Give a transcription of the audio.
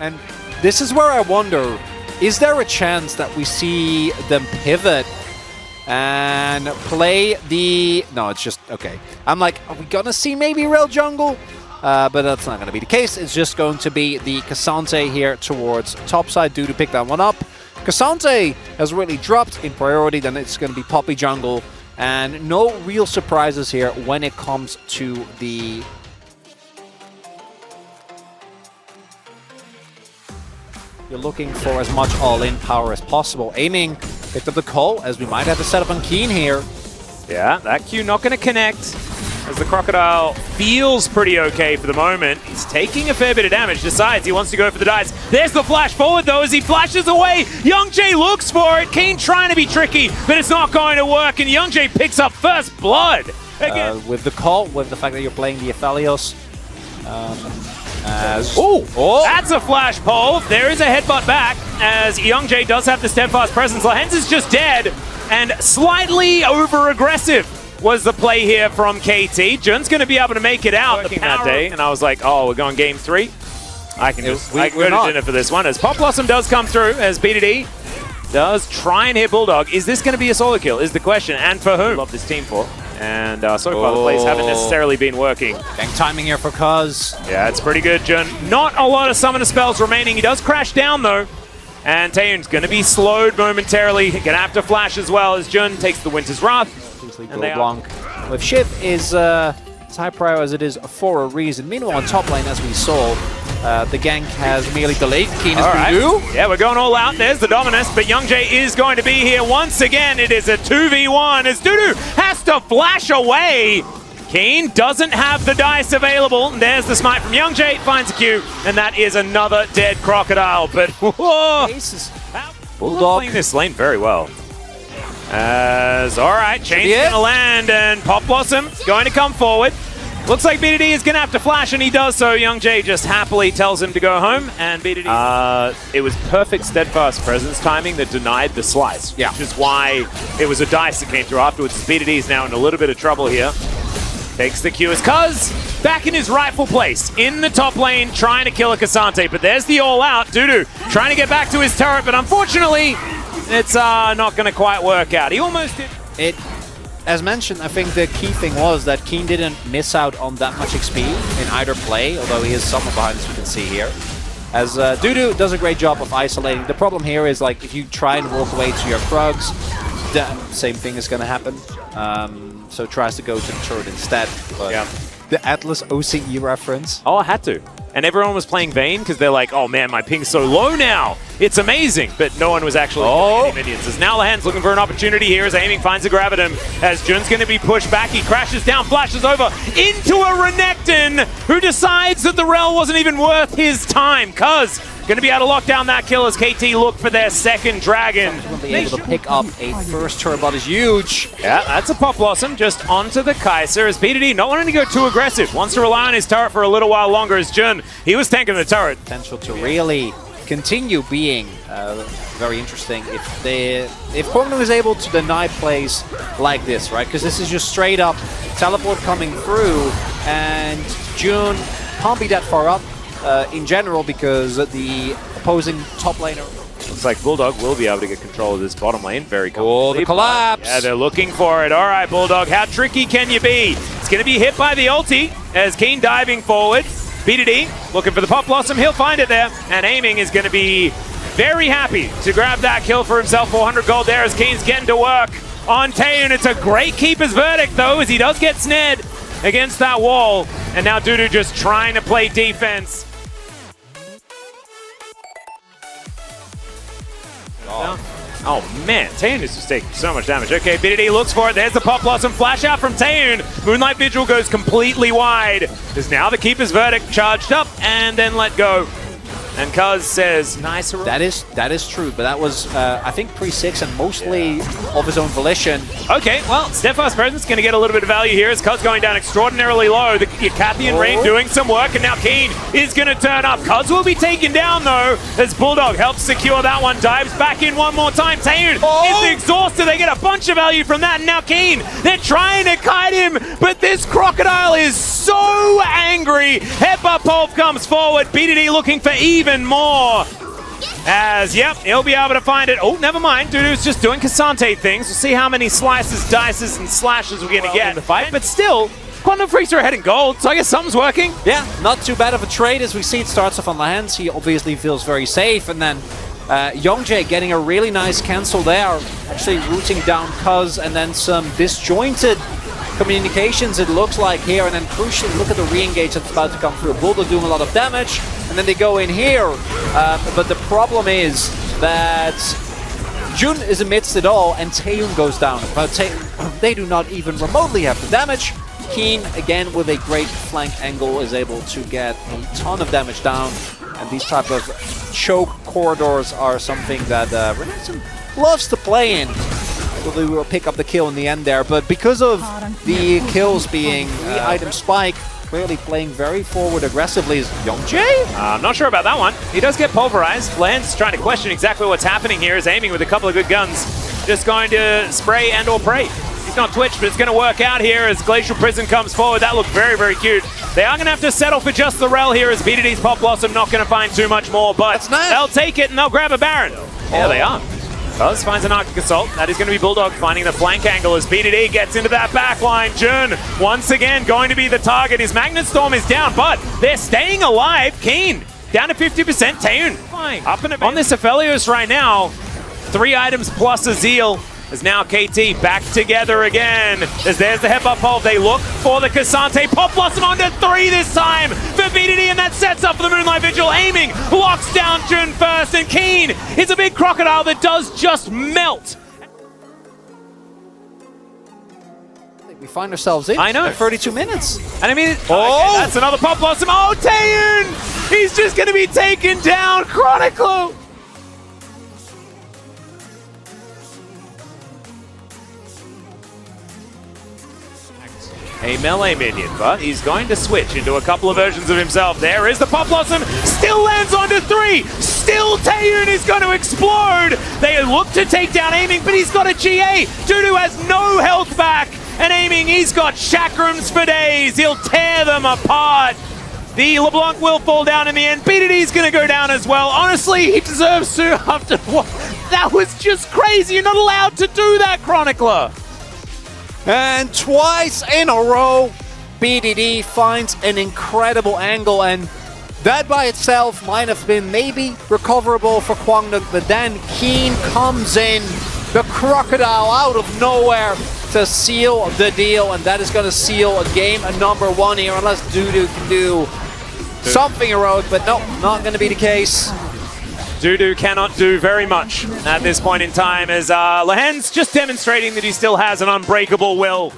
And this is where I wonder, is there a chance that we see them pivot and play the... No, it's just... Okay. I'm like, are we going to see maybe real jungle? But that's not going to be the case. It's just going to be the K'Sante here towards topside. Due to pick that one up. K'Sante has really dropped in priority. Then it's going to be Poppy jungle. And no real surprises here when it comes to the... You're looking for as much all-in power as possible. Aiming picked up the call, as we might have to set up on Keen here. Yeah, that Q not going to connect, as the Crocodile feels pretty okay for the moment. He's taking a fair bit of damage, decides he wants to go for the dice. There's the flash forward, though, as he flashes away. Youngjae looks for it. Keen trying to be tricky, but it's not going to work, and Youngjae picks up first blood. With the call, with the fact that you're playing the Aphelios. That's a flash pole. There is a headbutt back, as Youngjae does have the steadfast presence. Lahens is just dead, and slightly over-aggressive was the play here from KT. Jun's going to be able to make it out that day, and I was like, oh, we're going game 3. I can go to dinner for this one, as Pop Blossom does come through, as Bdd does try and hit Bulldog. Is this going to be a solo kill, is the question, and for whom? Love this team for. And so far the plays haven't necessarily been working. Gang timing here for Cuz. Yeah, it's pretty good, Jun. Not a lot of summoner spells remaining. He does crash down, though. And Taeyoon's going to be slowed momentarily. Going to have to flash as well, as Jun takes the Winter's Wrath. And Blanc. With Shiv is as high prior as it is for a reason. Meanwhile, on top lane, as we saw, the gank has merely delayed. Keen is Dudu. Yeah, we're going all out. There's the Dominus, but Youngjae is going to be here once again. It is a 2v1 as Dudu has to flash away. Keen doesn't have the dice available. There's the smite from Youngjae, finds a Q, and that is another dead Crocodile. But whoa! Bulldog playing this lane very well. Alright, Chain's gonna land, and Pop Blossom going to come forward. Looks like Bdd is going to have to flash, and he does so. Youngjae just happily tells him to go home, and Bdd... it was perfect steadfast presence timing that denied the slice, which is why it was a dice that came through afterwards. Bdd is now in a little bit of trouble here. Takes the Q as Cuz back in his rightful place, in the top lane, trying to kill a K'Sante, but there's the all-out. Dudu trying to get back to his turret, but unfortunately, it's not going to quite work out. He almost did... As mentioned, I think the key thing was that Keen didn't miss out on that much XP in either play, although he is somewhat behind, as we can see here. As Dudu does a great job of isolating. The problem here is, like, if you try and walk away to your Krugs, the same thing is going to happen. So tries to go to the turret instead. But the Atlas OCE reference. Oh, I had to. And everyone was playing Vayne because they're like, oh man, my ping's so low now. It's amazing. But no one was actually getting any minions. As now Lahens looking for an opportunity here as aiming finds a Graviton. As Jun's going to be pushed back. He crashes down, flashes over into a Renekton, who decides that the Rel wasn't even worth his time. Cuz going to be able to lock down that kill as KT look for their second dragon. Going to be able to pick up a first turbot is huge. Yeah, that's a Pop Blossom just onto the Kai'Sa as Bdd not wanting to go too aggressive. Wants to rely on his turret for a little while longer as Jun. He was tanking the turret. Potential to really continue being very interesting if Kongnu is able to deny plays like this, right? Because this is just straight up teleport coming through, and Jun can't be that far up in general because the opposing top laner. Looks like Bulldog will be able to get control of this bottom lane very comfortably. The collapse! Yeah, they're looking for it. All right, Bulldog, how tricky can you be? It's going to be hit by the ulti as Keen diving forward. Bdd looking for the Pop Blossom. He'll find it there. And aiming is going to be very happy to grab that kill for himself. 400 gold there as Keen's getting to work on Taeyoon. It's a great keeper's verdict, though, as he does get snared against that wall. And now Dudu just trying to play defense. Oh man, Taeyoon is just taking so much damage. Okay, Bdd looks for it. There's the Pop Blossom flash out from Taeyoon. Moonlight Vigil goes completely wide. There's now the Keeper's Verdict charged up and then let go. And Cuz says, nice. That is true, but that was, I think, pre-6 and mostly of his own volition. Okay, well, Steadfast Presence going to get a little bit of value here as Cuz going down extraordinarily low. The Cathian Rain doing some work, and now Keen is going to turn up. Cuz will be taken down, though, as Bulldog helps secure that one. Dives back in one more time. Taeyoon is exhausted. They get a bunch of value from that, and now Keen, they're trying to kite him, but this Crocodile is so angry. Headbutt Pulp comes forward. Bdd looking for even more. As, yep, he'll be able to find it. Oh, never mind. Dudu's just doing Cassante things. We'll see how many slices, dices, and slashes we're going to get in the fight. But still, Quantum Freaks are ahead in gold, so I guess something's working. Yeah, not too bad of a trade. As we see, it starts off on the hands. He obviously feels very safe. And then Youngjae getting a really nice cancel there. Actually rooting down Cuz, and then some disjointed communications, it looks like here. And then crucially, look at the re-engage that's about to come through. Bulldog doing a lot of damage. And then they go in here. But the problem is that Jun is amidst it all, and Taeyoon goes down. But they do not even remotely have the damage. Keen, again, with a great flank angle, is able to get a ton of damage down. And these type of choke corridors are something that Renekton loves to play in. We will pick up the kill in the end there, but because of the kills being item spike, clearly playing very forward aggressively is Youngjae? I'm not sure about that one. He does get pulverized. Lance trying to question exactly what's happening here, is aiming with a couple of good guns. Just going to spray and or pray. He's not Twitch, but it's going to work out here as Glacial Prison comes forward. That looked very, very cute. They are going to have to settle for just the Rel here as Bdd's Pop Blossom not going to find too much more, but they'll take it and they'll grab a Baron. Yeah, they are. Cuz finds an Arctic Assault. That is going to be Bulldog finding the flank angle as Bdd gets into that backline. Jun, once again, going to be the target. His Magnet Storm is down, but they're staying alive. Keen, down to 50%. Taeyoon, up and on this Aphelios right now. 3 items plus a Zeal. As now KT back together again. As there's the headbutt pole. They look for the Cassante. Pop Blossom onto 3 this time for Bdd, and that sets up for the Moonlight Vigil. Aiming, locks down Jun first, and Keen is a big crocodile that does just melt. We find ourselves in. I know. 32 minutes. And I mean, oh, that's another Pop Blossom. Oh, Taeyoon! He's just going to be taken down. Chroniclo! A melee minion, but he's going to switch into a couple of versions of himself. There is the Pop Blossom, still lands onto 3. Still Taeyoon is going to explode. They look to take down aiming, but he's got a GA. Dudu has no health back, and aiming, he's got chakrams for days. He'll tear them apart. The LeBlanc will fall down in the end. Bdd's going to go down as well. Honestly, he deserves to after what? That was just crazy. You're not allowed to do that, Chronicler. And twice in a row, Bdd finds an incredible angle, and that by itself might have been maybe recoverable for Kwangduk, but then Keen comes in, the crocodile out of nowhere to seal the deal, and that is going to seal a game number 1 here, unless Dudu can do something heroic, but no, not going to be the case. Dudu cannot do very much at this point in time as Lehen's just demonstrating that he still has an unbreakable will.